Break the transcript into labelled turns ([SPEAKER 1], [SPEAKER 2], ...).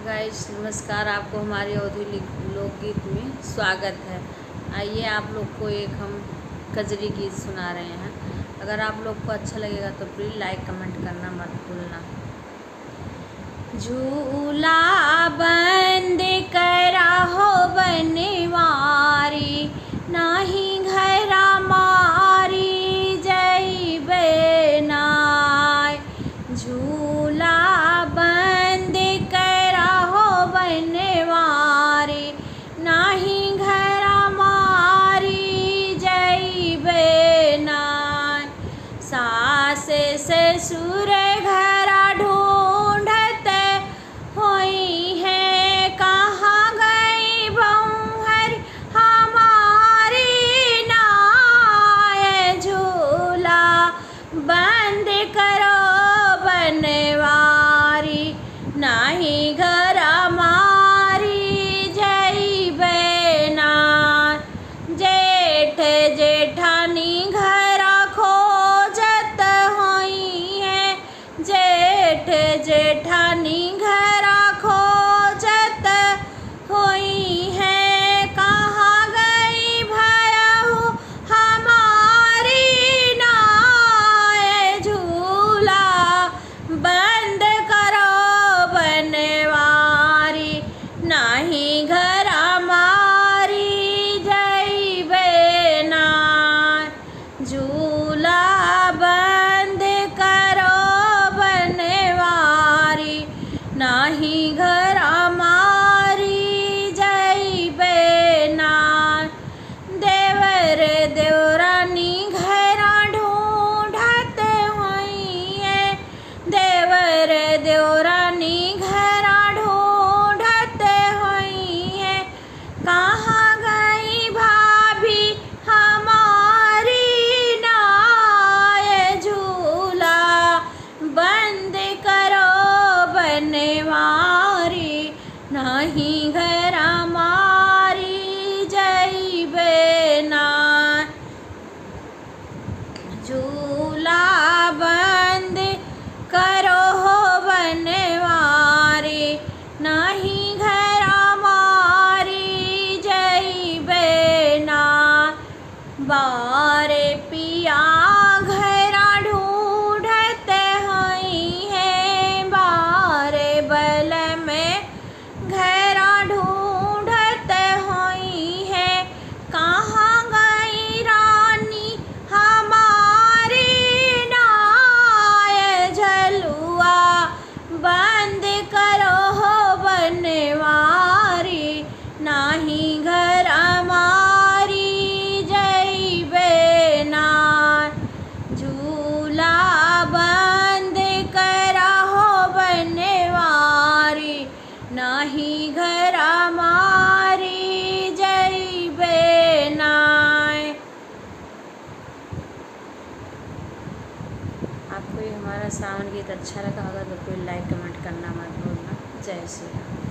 [SPEAKER 1] Guys नमस्कार। आपको हमारे अवधी लोकगीत में स्वागत है। आइए आप लोग को एक हम कजरी गीत सुना रहे हैं। अगर आप लोग को अच्छा लगेगा तो प्लीज़ लाइक कमेंट करना मत भूलना। झूला बंद करा हो बनवारी, नाही घरा मारी जइबे नाय। झूला बंद करा हो बनवारी, नाही घरा मारी जइबे नाय। सास ससुर घरा ढूंढत होई है, कहाँ गई बहुहर हमारी नाय। झूला बंद करो बनवारी, नाही घरा मारी जइबे नाय। जेठ जेठानी घरा खोजत होई है, जेठ जेठानी घरा खोजत होई है, कहाँ गई भयहु हमारी नाय। झूला बंद करो बनवारी, नाही घरा मारी जइबे नाय। झूला बंद करो बनवारी, नाही घरा मारी जइबे नाय। देवर देवरानी घरा ढूंढत होई है, देवर देवरानी घरा ढूंढत होई है, कहाँ गई भाभी हमारी नाय। झूला बंद करो बनवारी, नाही घरा मारी जइबे नाय। झूला बंद करो हो बनवारी, नाही घरा मारी जइबे नाय। बारे पिया घरा ढूंढत होई है, बारे बल में घरा ढूंढत होई है, कहाँ गई रानी हमारी नाय। झलुआ बंद करो हो बनवारी, नाही घरा मारी जइबे नाय। झूला बंद करा हो बनवारी, नाही घरा मारी जइबे नाय। आपको ये हमारा सावन गीत अच्छा लगा होगा तो फिर लाइक कमेंट करना मत भूलना। जय श्री राम।